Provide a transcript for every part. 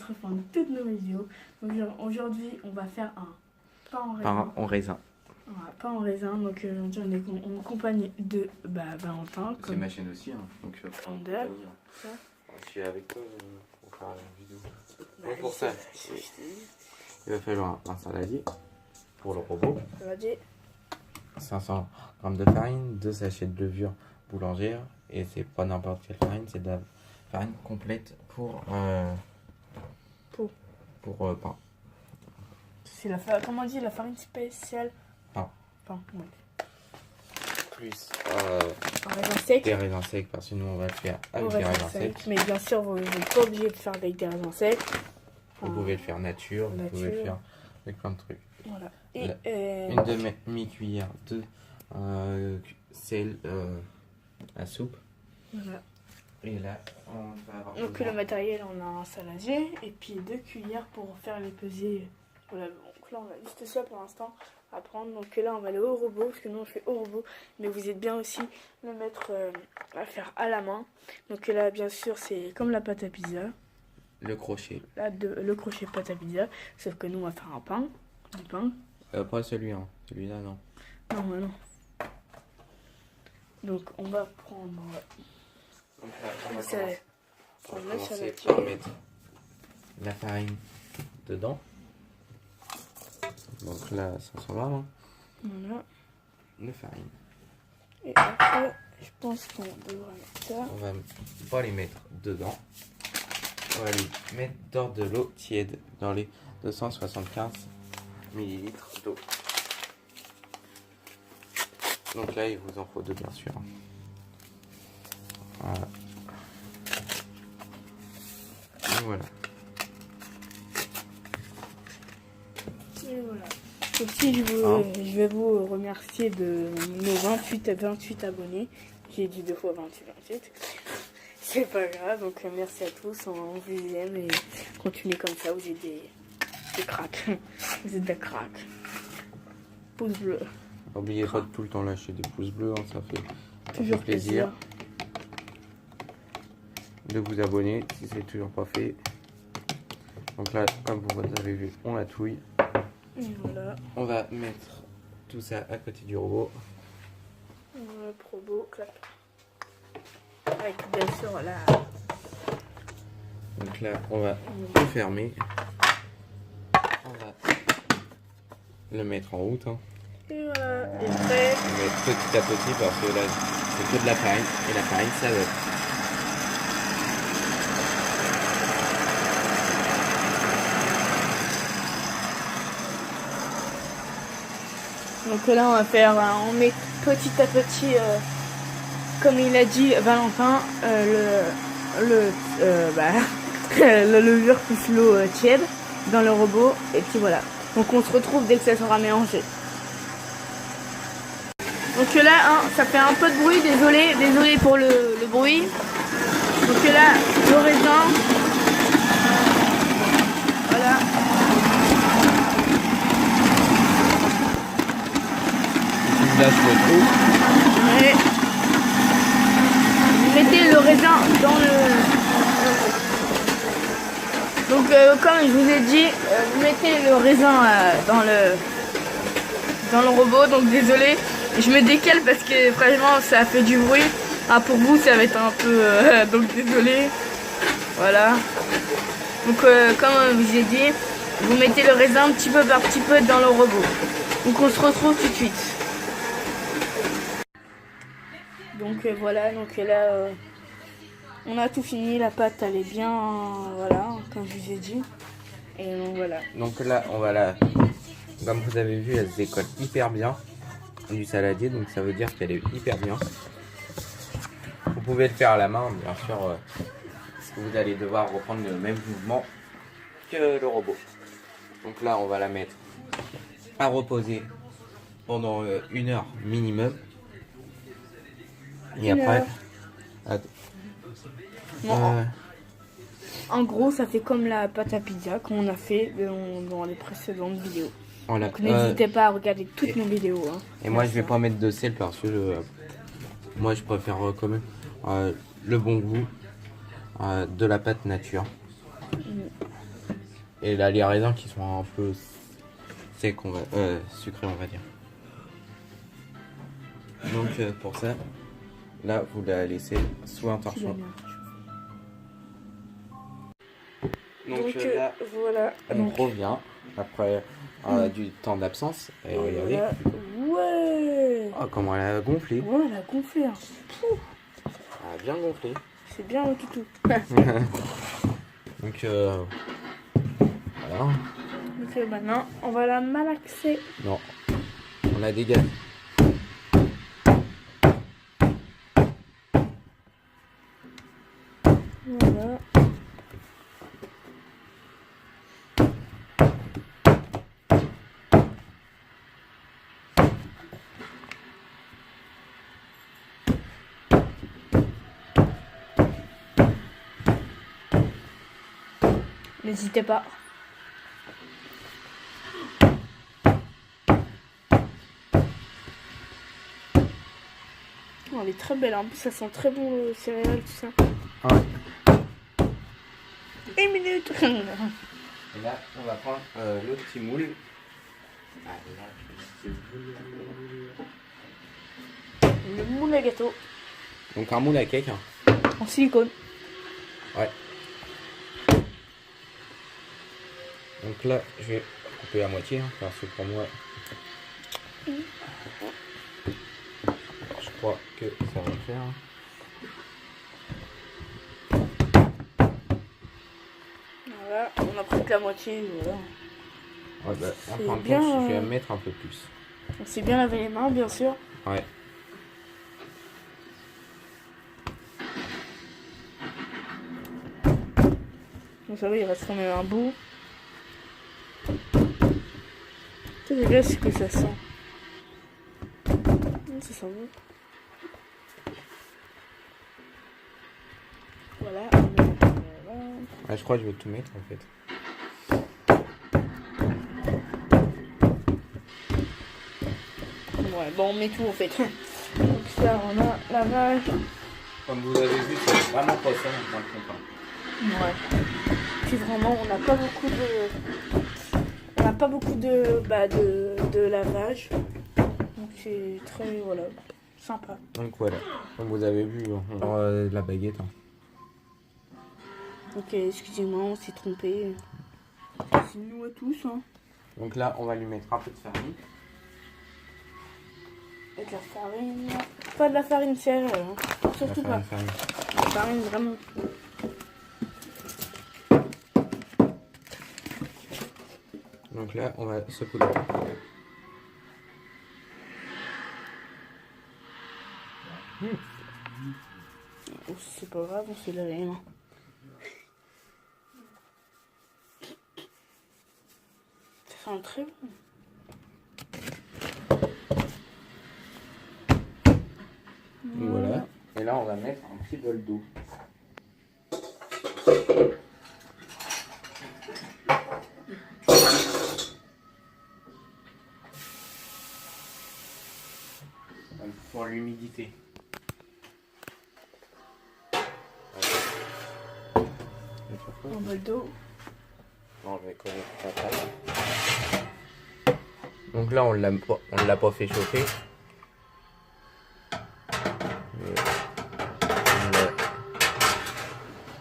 retrouve dans toutes nos vidéos. Donc aujourd'hui, on va faire un pain en raisin. Pain en raisin. Voilà, pain en raisin. Donc on est en compagnie de Valentin. C'est ma chaîne aussi, hein. Donc Ander. Je suis avec toi pour faire la vidéo. Donc pour ça, il va falloir un saladier pour le robot. Saladier. 500 g de farine, 2 sachets de levure boulangère. Et c'est pas n'importe quelle farine, c'est de la farine complète pour pain. C'est comment on dit, la farine spéciale Pain. Pain, ouais. Plus Un raisin sec. des raisins secs, parce que nous on va le faire avec des raisins secs. Mais bien sûr, vous n'êtes pas obligé de faire avec des raisins secs. Vous pouvez le faire nature, vous pouvez le faire avec plein de trucs. Voilà. Et une demi-cuillère de sel à soupe. voilà. Et là, on va avoir. Donc le matériel, on a un saladier et puis 2 cuillères pour faire les pesées. Voilà, donc là on a juste ça pour l'instant à prendre. Donc là on va aller au robot, parce que nous on fait au robot, mais vous êtes bien aussi le mettre à faire à la main. Donc là bien sûr c'est comme la pâte à pizza. Le crochet. Là le crochet pâte à pizza, sauf que nous on va faire un pain. Du pain. Pas celui-là, celui-là non. Non, mais non. Donc on va prendre. Donc là, on va commencer par mettre la farine dedans. Donc là, 500 g. Voilà. De farine. Et après, je pense qu'on devrait mettre ça. On va pas les mettre dedans. On va lui mettre dans de l'eau tiède, dans les 275 ml d'eau. Donc là, il vous en faut deux, bien sûr. Voilà. Et voilà. Et voilà. Aussi, je vais vous remercier de nos 28 abonnés. J'ai dit 2 fois 28. C'est pas grave, donc merci à tous, on vous aime et continuez comme ça, vous êtes des cracks. Vous êtes des cracks. Pouce bleu. N'oubliez pas de tout le temps lâcher des pouces bleus, hein, ça fait Toujours plaisir de vous abonner si c'est toujours pas fait. Donc là, comme vous avez vu, on la touille. Et voilà. On va mettre tout ça à côté du robot. Le robot, clac. Avec bien sûr la. Donc là, on va le fermer. On va le mettre en route. Hein. Et voilà, et prêt. On met petit à petit parce que là, c'est que de la farine. Et la farine, ça va. Donc là, on met petit à petit, comme il a dit Valentin, la levure plus l'eau tiède dans le robot. Et puis voilà. Donc on se retrouve dès que ça sera mélangé. Donc là, hein, ça fait un peu de bruit, désolé pour le bruit. Donc là, le raisin. Voilà. Là, je retrouve. Et vous mettez le raisin dans le. Donc comme je vous ai dit, vous mettez le raisin dans le robot. Donc désolé, je me décale parce que vraiment ça fait du bruit. Ah, pour vous ça va être un peu donc désolé. Voilà. Donc comme je vous ai dit, vous mettez le raisin petit peu par petit peu dans le robot. Donc on se retrouve tout de suite. Donc voilà, donc là on a tout fini, la pâte elle est bien, voilà, comme je vous ai dit. Et donc voilà. Donc là, on va la. Comme vous avez vu, elle se décolle hyper bien du saladier, donc ça veut dire qu'elle est hyper bien. Vous pouvez le faire à la main, bien sûr, parce que vous allez devoir reprendre le même mouvement que le robot. Donc là, on va la mettre à reposer pendant 1 heure minimum. Et après, en gros, ça fait comme la pâte à pizza qu'on a fait dans les précédentes vidéos. Donc n'hésitez pas à regarder toutes nos vidéos. Hein. Et moi, je vais pas mettre de sel parce que moi, je préfère quand même le bon goût de la pâte nature. Et là, les raisins qui sont un peu secs, sucrés, on va dire. Donc pour ça, là, vous la laissez sous intention. Donc là, voilà. on revient après du temps d'absence. Et regardez. Voilà. Ouais. Oh, comment elle a gonflé. Ouais, elle a gonflé. Hein. Elle a bien gonflé. C'est bien le toutou. Donc voilà. Donc maintenant, on va la malaxer. Non, on la dégage. Voilà. N'hésitez pas. Oh, elle est très belle, en plus ça sent très bon le céréal, tout ça. Ouais. 1 minute. Et là, on va prendre le petit moule. Le moule à gâteau. Donc un moule à cake. Hein. En silicone. Ouais. Donc là, je vais couper à moitié, hein, parce que pour moi, je crois que ça va le faire. Voilà, on a pris que la moitié, voilà. Ouais, bah, en fin de bien, compte, je vais mettre un peu plus. On s'est bien lavé les mains, bien sûr. Ouais. Vous savez, il reste quand même un bout. C'est dégueulasse ce que ça sent. Ça sent bon. Voilà. Ouais, je crois que je vais tout mettre en fait. Ouais, bon, on met tout en fait. Donc ça, on a la vache. Comme vous avez vu, c'est vraiment pas ça dans le compte. Ouais. Puis vraiment, on n'a pas beaucoup de... On n'a pas beaucoup de lavage. Donc c'est très, voilà, sympa. Donc voilà, comme vous avez vu, on va la baguette. Hein. Ok, excusez-moi, on s'est trompé. C'est nous à tous, hein. Donc là, on va lui mettre un peu de farine. Et de la farine. Pas de la farine céréale, hein. Surtout pas. Farine. La farine, vraiment. Donc là, on va saupoudrer. Oh, c'est pas grave, on s'est lavé les mains. Ça sent très bon. Voilà. Et là, on va mettre un petit bol d'eau. Pour l'humidité. Un bol d'eau. Non, je vais coller ça après. Donc là, on l'a pas fait chauffer.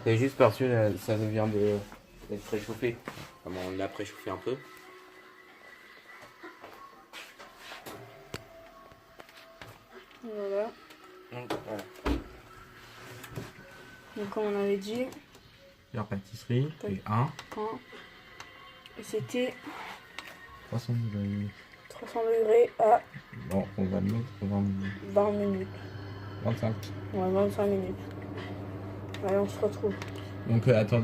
C'est juste parce que ça vient d'être préchauffé. Enfin, on l'a préchauffé un peu. Voilà. Donc, voilà. Donc comme on avait dit, La pâtisserie, et 1. et c'était 300 degrés. 300 degrés à Bon, on va le mettre 20 minutes. 25. Ouais, 25 minutes. Allez, on se retrouve. Donc attends,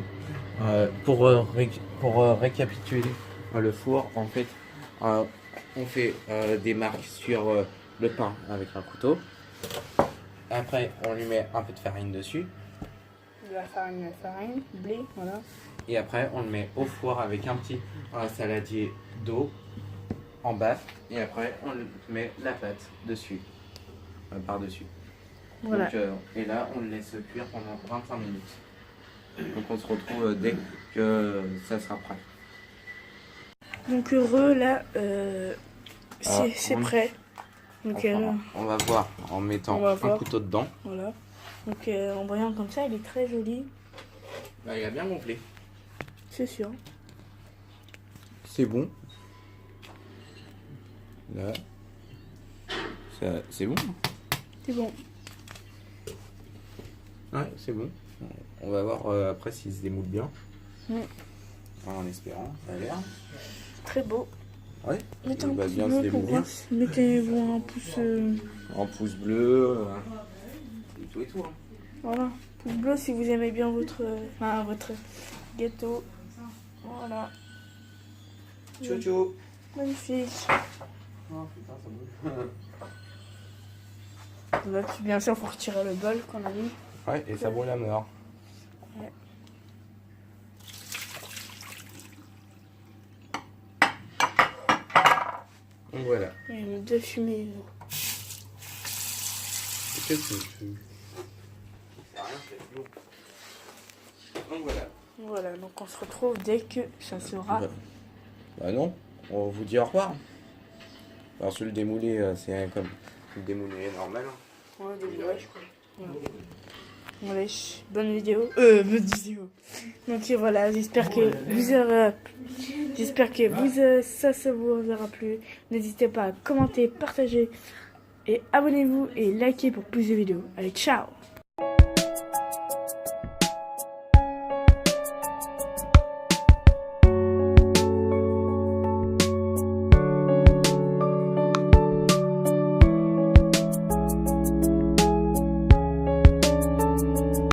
pour récapituler le four, en fait, on fait des marques sur le pain avec un couteau. Après, on lui met un peu de farine dessus. De la farine, blé, voilà. Et après, on le met au four avec un petit saladier d'eau en bas. Et après, on met la pâte dessus, par-dessus. Voilà. Donc, et là, on le laisse cuire pendant 25 minutes. Donc on se retrouve dès que ça sera prêt. Donc heureux là, c'est on- prêt. Donc on va voir en mettant On va un voir. couteau dedans. voilà. Donc en voyant comme ça, il est très joli, Bah, il a bien gonflé. c'est sûr. C'est bon. Là. C'est bon. C'est bon. Ouais, c'est bon. On va voir après s'il se démoule bien. En espérant, ça a l'air. Très beau. Ouais. Mettez Il un va pouce bien se bleu pour démoulir. voir. Mettez-vous un pouce. En pouce bleu. Et tout et tout. Hein. Voilà. Pouce bleu si vous aimez bien votre gâteau. Voilà. Ciao, ciao. Magnifique. Oh putain, ça bouge. Là, bien sûr, faut retirer le bol qu'on a mis. Ouais, et ça brûle à mort. Ouais. Donc voilà. Il y a une deux fumées. Qu'est-ce que tu fais? Ça rien, c'est lourd. Donc voilà. Voilà, donc on se retrouve dès que ça sera. Bah non, on vous dit au revoir. Alors sur le démoulé, c'est comme le démoulé normal. Hein. Ouais, ouais, je crois. Voilà. Allez, bonne vidéo. Bonne vidéo. Donc voilà, j'espère que vous aurez j'espère que ça vous aura plu. N'hésitez pas à commenter, partager et abonnez-vous et likez pour plus de vidéos. Allez, ciao.